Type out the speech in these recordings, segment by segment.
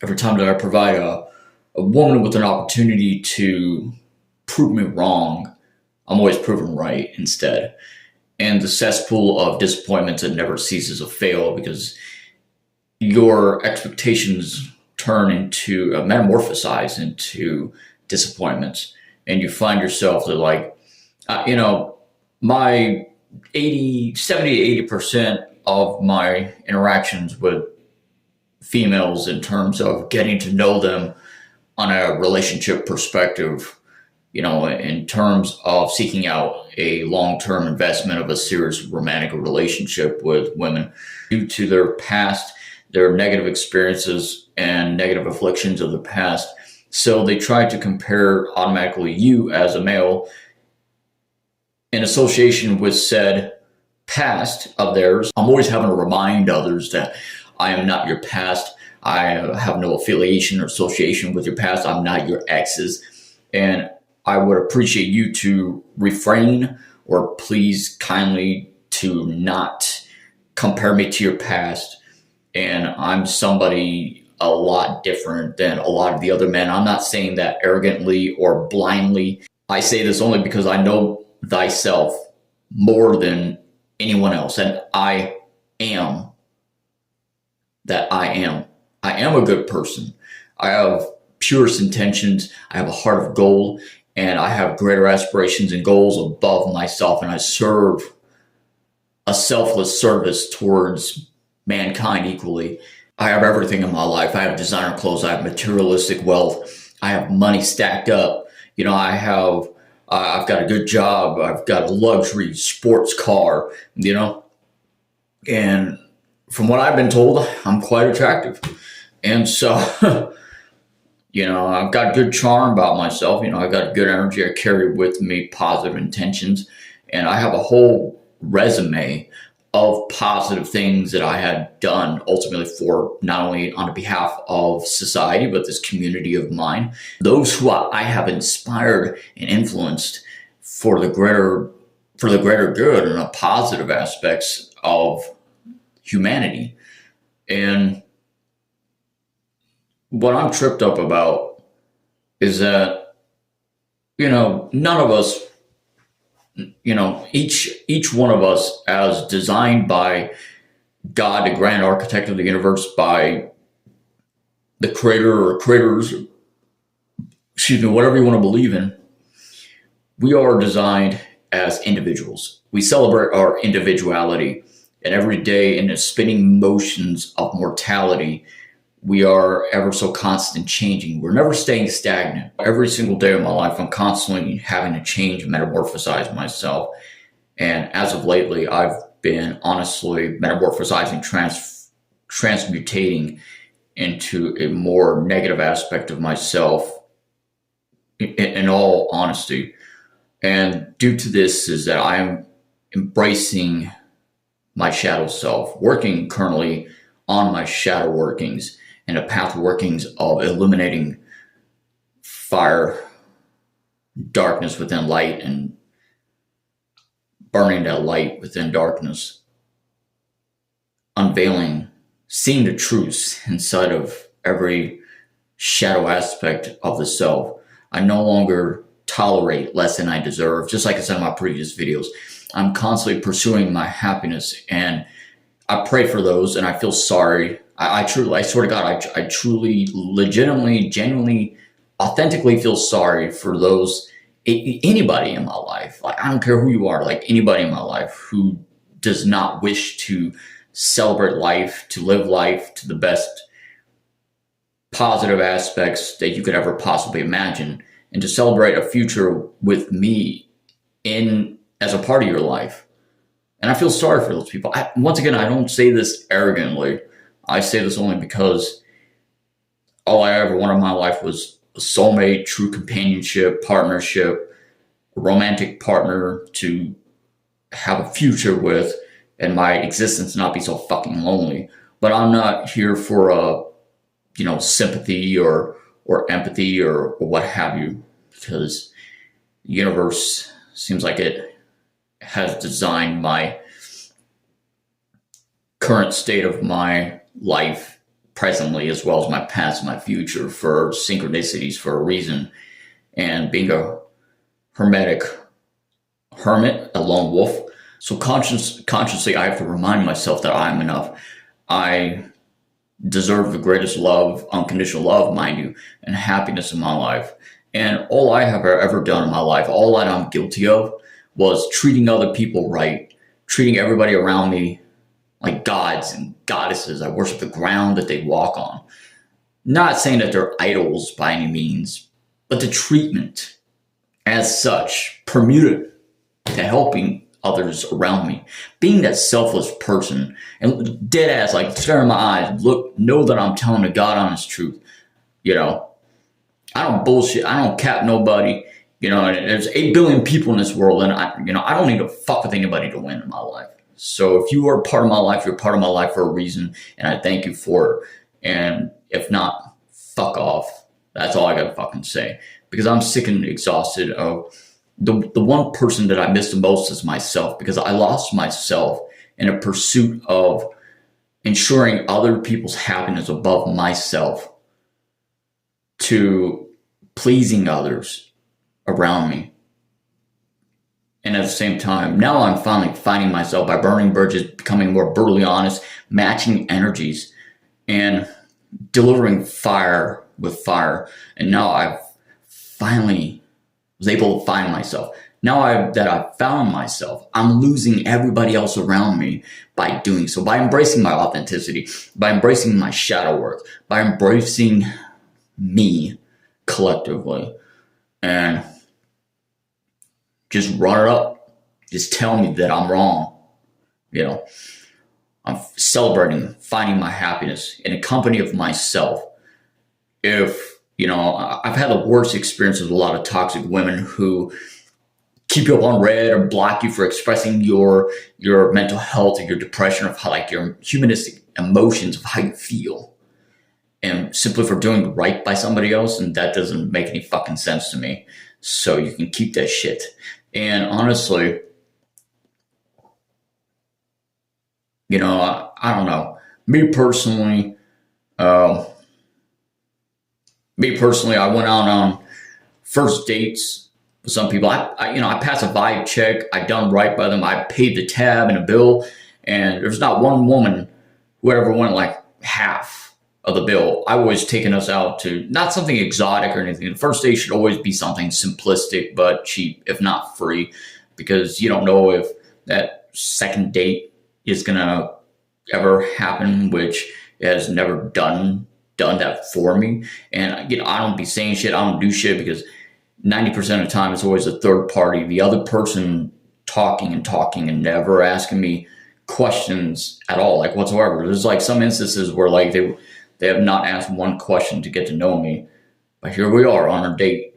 every time that I provide a woman with an opportunity to prove me wrong, I'm always proven right instead. And the cesspool of disappointments that never ceases to fail because your expectations turn into metamorphosize into disappointments, and you find yourself that my 70 to 80% of my interactions with females in terms of getting to know them on a relationship perspective, in terms of seeking out a long-term investment of a serious romantic relationship with women due to their past, their negative experiences and negative afflictions of the past. So they try to compare automatically you as a male in association with said past of theirs. I'm always having to remind others that I am not your past. I have no affiliation or association with your past. I'm not your exes. And I would appreciate you to refrain or please kindly to not compare me to your past. And I'm somebody a lot different than a lot of the other men. I'm not saying that arrogantly or blindly. I say this only because I know thyself more than anyone else. And I am that I am. I am a good person. I have purest intentions. I have a heart of gold, and I have greater aspirations and goals above myself. And I serve a selfless service towards mankind equally. I have everything in my life. I have designer clothes. I have materialistic wealth. I have money stacked up. I've got a good job. I've got a luxury sports car, and from what I've been told, I'm quite attractive. And so, I've got good charm about myself. I've got good energy. I carry with me positive intentions, and I have a whole resume of positive things that I had done ultimately for not only on behalf of society, but this community of mine, those who I have inspired and influenced for the greater good and the positive aspects of humanity. And what I'm tripped up about is that, none of us, each one of us as designed by God, the grand architect of the universe, by the creator or creators, whatever you want to believe in, we are designed as individuals. We celebrate our individuality, and every day in the spinning motions of mortality, we are ever so constant changing. We're never staying stagnant. Every single day of my life, I'm constantly having to change and metamorphosize myself. And as of lately, I've been honestly metamorphosizing, transmutating into a more negative aspect of myself, in all honesty. And due to this is that I'm embracing my shadow self, working currently on my shadow workings and the path workings of illuminating fire, darkness within light, and burning that light within darkness, unveiling, seeing the truths inside of every shadow aspect of the self. I no longer tolerate less than I deserve. Just like I said in my previous videos, I'm constantly pursuing my happiness, and I pray for those, and I feel sorry. I swear to God, I truly, legitimately, genuinely, authentically feel sorry for those, anybody in my life. Like, I don't care who you are, like anybody in my life who does not wish to celebrate life, to live life to the best positive aspects that you could ever possibly imagine, and to celebrate a future with me as a part of your life. And I feel sorry for those people. Once again, I don't say this arrogantly. I say this only because all I ever wanted in my life was a soulmate, true companionship, partnership, a romantic partner to have a future with, and my existence not be so fucking lonely. But I'm not here for sympathy or empathy or what have you, because the universe seems like it has designed my current state of my life presently, as well as my past and my future, for synchronicities for a reason. And being a hermit, a lone wolf. So consciously, I have to remind myself that I'm enough. I deserve the greatest love, unconditional love, mind you, and happiness in my life. And all I have ever done in my life, all that I'm guilty of, was treating other people right, treating everybody around me like gods and goddesses. I worship the ground that they walk on. Not saying that they're idols by any means, but the treatment as such, permuted to helping others around me. Being that selfless person and dead ass, like stare in my eyes, look, know that I'm telling the God honest truth. You know, I don't bullshit. I don't cap nobody. You know, and there's 8 billion people in this world, and I don't need to fuck with anybody to win in my life. So if you are part of my life, you're part of my life for a reason, and I thank you for it. And if not, fuck off. That's all I gotta fucking say. Because I'm sick and exhausted of the one person that I miss the most is myself, because I lost myself in a pursuit of ensuring other people's happiness above myself, to pleasing others around me. And at the same time, now I'm finally finding myself by burning bridges, becoming more brutally honest, matching energies, and delivering fire with fire. And now I've finally was able to find myself. Now that I've found myself, I'm losing everybody else around me by doing so, by embracing my authenticity, by embracing my shadow work, by embracing me collectively. And just run it up. Just tell me that I'm wrong. You know, I'm celebrating, finding my happiness in a company of myself. If, I've had the worst experience with a lot of toxic women who keep you up on red or block you for expressing your mental health or your depression, of how, like, your humanistic emotions of how you feel, and simply for doing right by somebody else. And that doesn't make any fucking sense to me. So you can keep that shit. And honestly, I don't know. Me personally, I went out on first dates with some people. I passed a vibe check. I done right by them. I paid the tab and a bill, and there's not one woman who ever went like half of the bill. I always taken us out to not something exotic or anything. The first date should always be something simplistic but cheap, if not free, because you don't know if that second date is gonna ever happen, which has never done that for me. And I don't be saying shit, I don't do shit, because 90% of the time it's always a third party, the other person talking and never asking me questions at all, like whatsoever. There's like some instances where like they have not asked one question to get to know me, but here we are on a date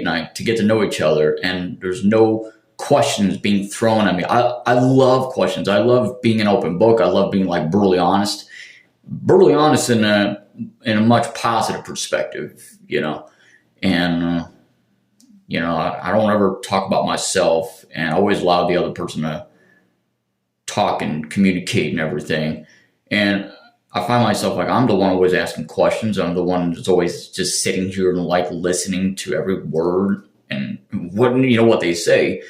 night to get to know each other, and there's no questions being thrown at me. I love questions. I love being an open book. I love being like brutally honest in a much positive perspective, and I don't ever talk about myself, and I always allow the other person to talk and communicate and everything. And I find myself like I'm the one always asking questions. I'm the one that's always just sitting here and like listening to every word and what they say.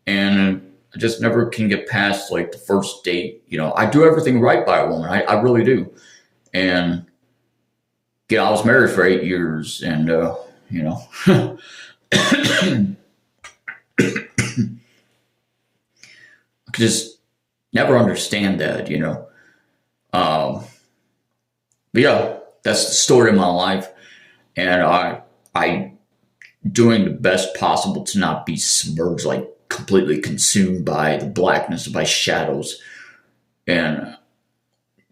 And I just never can get past like the first date. I do everything right by a woman. I really do. And I was married for 8 years, and I could just never understand that, but yeah, that's the story of my life. And I doing the best possible to not be submerged, like completely consumed by the blackness, by shadows. And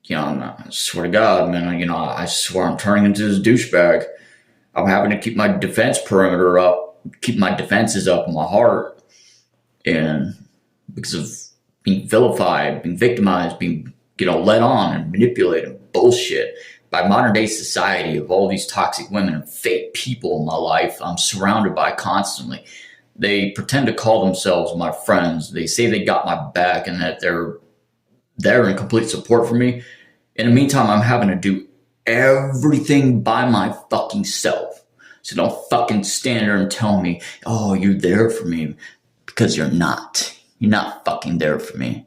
I swear to God, man, I swear I'm turning into this douchebag. I'm having to keep my defense perimeter up, keep my defenses up in my heart. And because of being vilified, being victimized, being, led on and manipulated, bullshit by modern day society of all these toxic women and fake people in my life I'm surrounded by constantly. They pretend to call themselves my friends. They say they got my back and that they're there in complete support for me. In the meantime, I'm having to do everything by my fucking self. So don't fucking stand there and tell me, oh, you're there for me, because you're not. You're not fucking there for me.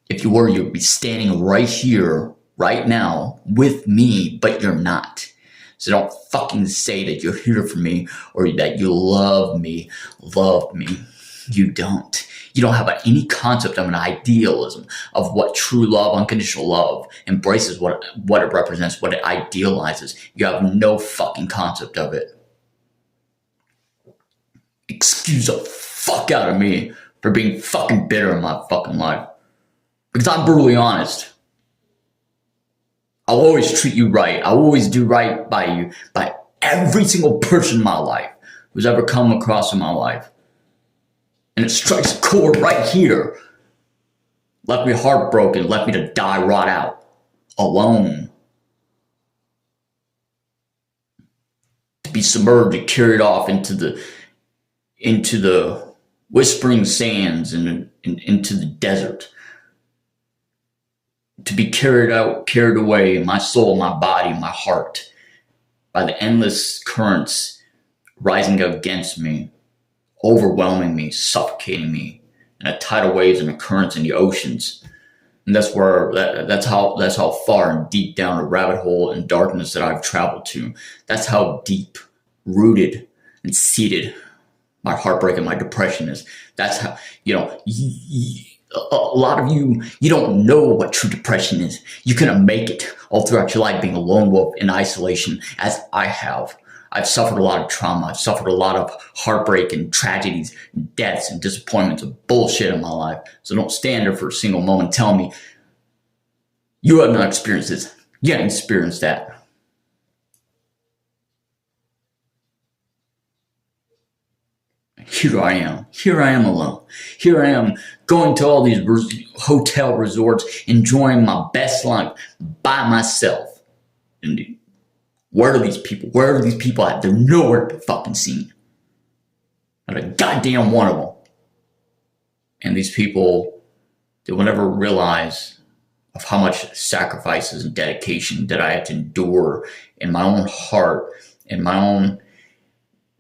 If you were, you'd be standing right here, right now, with me, but you're not. So don't fucking say that you're here for me or that you love me. Love me. You don't. You don't have any concept of an idealism of what true love, unconditional love, embraces, what it represents, what it idealizes. You have no fucking concept of it. Excuse the fuck out of me for being fucking bitter in my fucking life. Because I'm brutally honest. I'll always treat you right. I'll always do right by you, by every single person in my life who's ever come across in my life. And it strikes a chord right here. Left me heartbroken, left me to die, rot out, alone. To be submerged and carried off into the whispering sands and into the desert. To be carried away, my soul, my body, my heart, by the endless currents rising against me, overwhelming me, suffocating me, and the tidal waves and the currents in the oceans. And that's how far and deep down a rabbit hole and darkness that I've traveled to. That's how deep rooted and seated my heartbreak and my depression is. That's how, a lot of you don't know what true depression is. You couldn't make it all throughout your life being a lone wolf in isolation, as I have. I've suffered a lot of trauma. I've suffered a lot of heartbreak and tragedies, and deaths and disappointments and bullshit in my life. So don't stand there for a single moment and tell me you have not experienced this. You haven't experienced that. Here I am alone. Here I am going to all these hotel resorts, enjoying my best life by myself. And where are these people? Where are these people at? They're nowhere to be fucking seen. Not a goddamn one of them. And these people, they will never realize of how much sacrifices and dedication that I had to endure in my own heart, in my own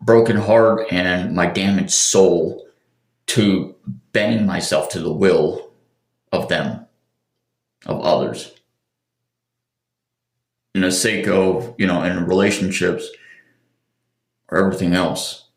broken heart and my damaged soul, to bending myself to the will of them, of others. In the sake of, in relationships or everything else.